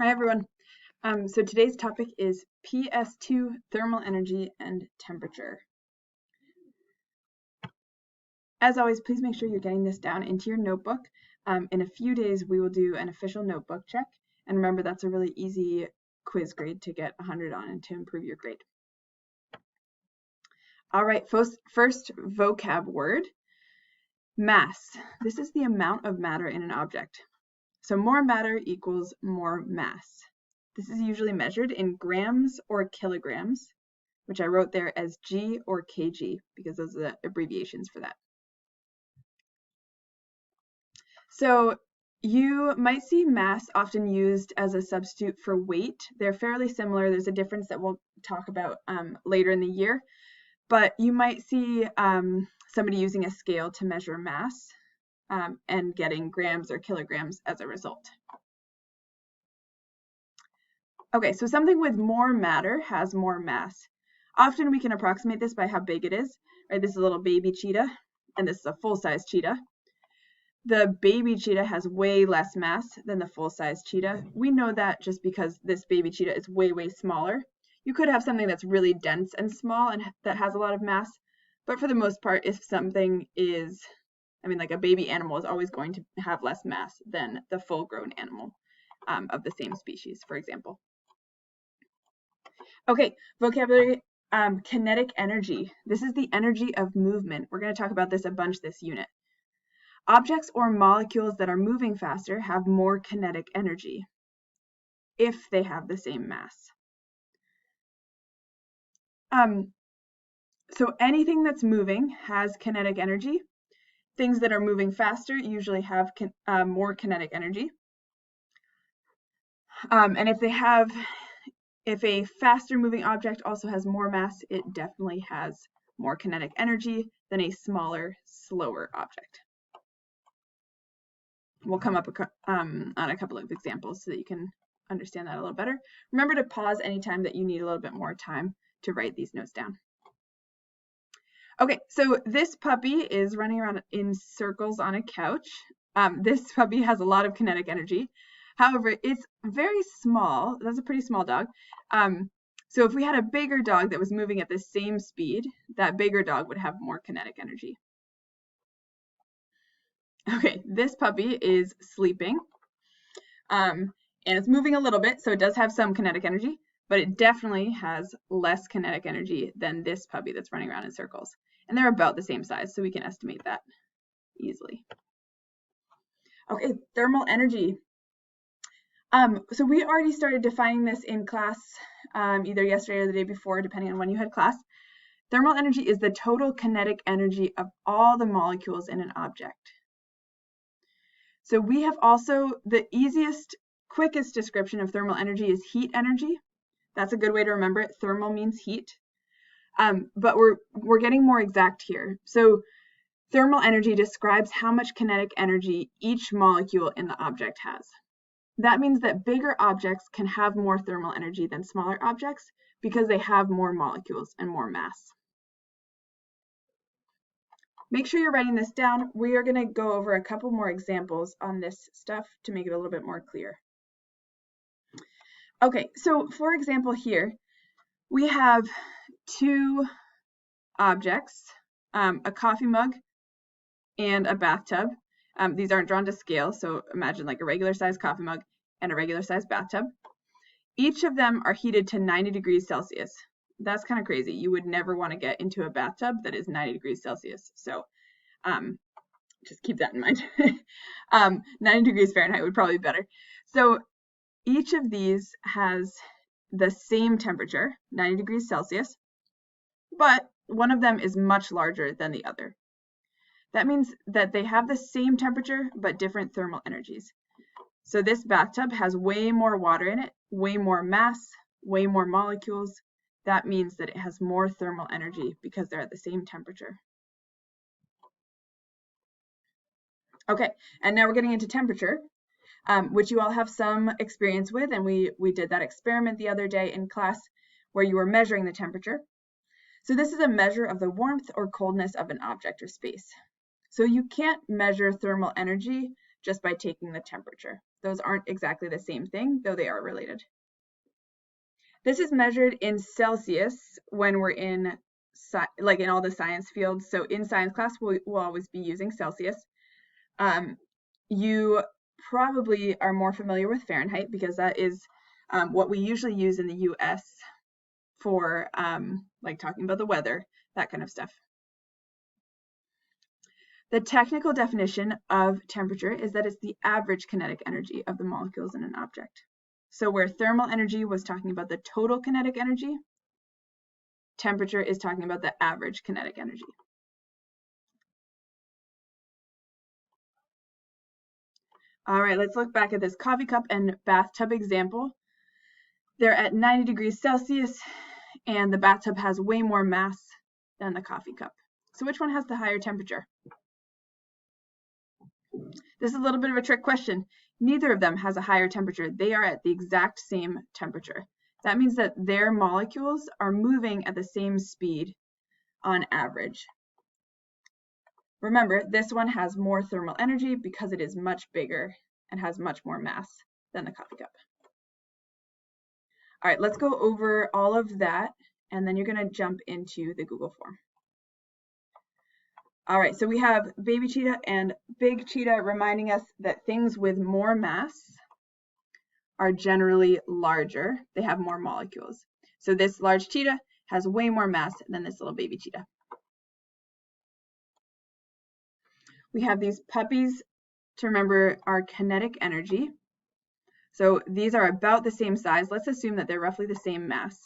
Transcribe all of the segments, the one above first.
Hi everyone. So today's topic is PS2 thermal energy and temperature. As always, please make sure you're getting this down into your notebook. In a few days, we will do an official notebook check. And remember, that's a really easy quiz grade to get 100 on and to improve your grade. All right, first vocab word, mass. This is the amount of matter in an object. So more matter equals more mass. This is usually measured in grams or kilograms, which I wrote there as G or kg because those are the abbreviations for that. So you might see mass often used as a substitute for weight. They're fairly similar. There's a difference that we'll talk about later in the year, but you might see somebody using a scale to measure mass and getting grams or kilograms as a result. Okay, so something with more matter has more mass. Often we can approximate this by how big it is. Right, this is a little baby cheetah, and this is a full-size cheetah. The baby cheetah has way less mass than the full-size cheetah. We know that just because this baby cheetah is way, way smaller. You could have something that's really dense and small and that has a lot of mass, but for the most part, if something is, like a baby animal is always going to have less mass than the full-grown animal of the same species, for example. Okay, vocabulary, kinetic energy. This is the energy of movement. We're going to talk about this a bunch this unit. Objects or molecules that are moving faster have more kinetic energy if they have the same mass. So anything that's moving has kinetic energy. Things that are moving faster usually have more kinetic energy. And if a faster moving object also has more mass, it definitely has more kinetic energy than a smaller, slower object. We'll come up on a couple of examples so that you can understand that a little better. Remember to pause anytime that you need a little bit more time to write these notes down. Okay, so this puppy is running around in circles on a couch. This puppy has a lot of kinetic energy. However, it's very small. That's a pretty small dog. So if we had a bigger dog that was moving at the same speed, that bigger dog would have more kinetic energy. Okay, this puppy is sleeping. And it's moving a little bit, so it does have some kinetic energy, but it definitely has less kinetic energy than this puppy that's running around in circles. And they're about the same size, so we can estimate that easily. Okay, thermal energy. So we already started defining this in class either yesterday or the day before, depending on when you had class. Thermal energy is the total kinetic energy of all the molecules in an object. So we have also, the easiest, quickest description of thermal energy is heat energy. That's a good way to remember it. Thermal means heat. But we're getting more exact here. So thermal energy describes how much kinetic energy each molecule in the object has. That means that bigger objects can have more thermal energy than smaller objects because they have more molecules and more mass. Make sure you're writing this down. We are going to go over a couple more examples on this stuff to make it a little bit more clear. Okay, so for example here, we have two objects, a coffee mug and a bathtub. These aren't drawn to scale, so imagine like a regular sized coffee mug and a regular sized bathtub. Each of them are heated to 90 degrees Celsius. That's kind of crazy. You would never want to get into a bathtub that is 90 degrees Celsius. So just keep that in mind. 90 degrees Fahrenheit would probably be better. So each of these has the same temperature, 90 degrees Celsius, but one of them is much larger than the other. That means that they have the same temperature, but different thermal energies. So this bathtub has way more water in it, way more mass, way more molecules. That means that it has more thermal energy because they're at the same temperature. Okay, and now we're getting into temperature, which you all have some experience with, and we did that experiment the other day in class where you were measuring the temperature. So this is a measure of the warmth or coldness of an object or space. So you can't measure thermal energy just by taking the temperature. Those aren't exactly the same thing, though they are related. This is measured in Celsius when we're in like in all the science fields. So in science class, we'll always be using Celsius. You probably are more familiar with Fahrenheit because that is what we usually use in the US for like talking about the weather, that kind of stuff. The technical definition of temperature is that it's the average kinetic energy of the molecules in an object. So where thermal energy was talking about the total kinetic energy, temperature is talking about the average kinetic energy. All right, let's look back at this coffee cup and bathtub example. They're at 90 degrees Celsius, and the bathtub has way more mass than the coffee cup. So which one has the higher temperature? This is a little bit of a trick question. Neither of them has a higher temperature. They are at the exact same temperature. That means that their molecules are moving at the same speed on average. Remember, this one has more thermal energy because it is much bigger and has much more mass than the coffee cup. All right, let's go over all of that, and then you're going to jump into the Google form. All right, so we have baby cheetah and big cheetah reminding us that things with more mass are generally larger. They have more molecules. So this large cheetah has way more mass than this little baby cheetah. We have these puppies to remember our kinetic energy. So these are about the same size. Let's assume that they're roughly the same mass.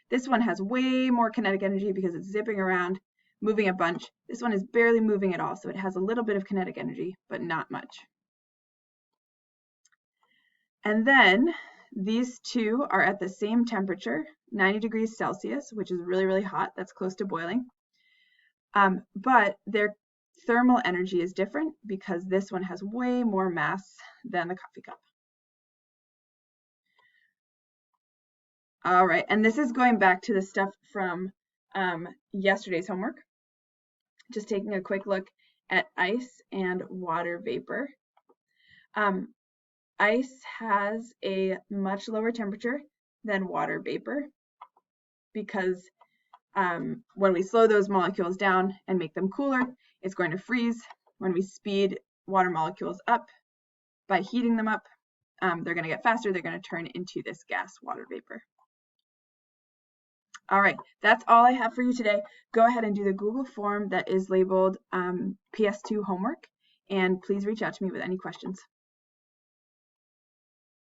This one has way more kinetic energy because it's zipping around, moving a bunch. This one is barely moving at all, so it has a little bit of kinetic energy, but not much. And then these two are at the same temperature, 90 degrees Celsius, which is really, really hot. That's close to boiling. But their thermal energy is different because this one has way more mass than the coffee cup. All right, and this is going back to the stuff from yesterday's homework. Just taking a quick look at ice and water vapor. Ice has a much lower temperature than water vapor because when we slow those molecules down and make them cooler, it's going to freeze. When we speed water molecules up by heating them up, they're going to get faster. They're going to turn into this gas, water vapor. All right, that's all I have for you today. Go ahead and do the Google form that is labeled PS2 homework, and please reach out to me with any questions.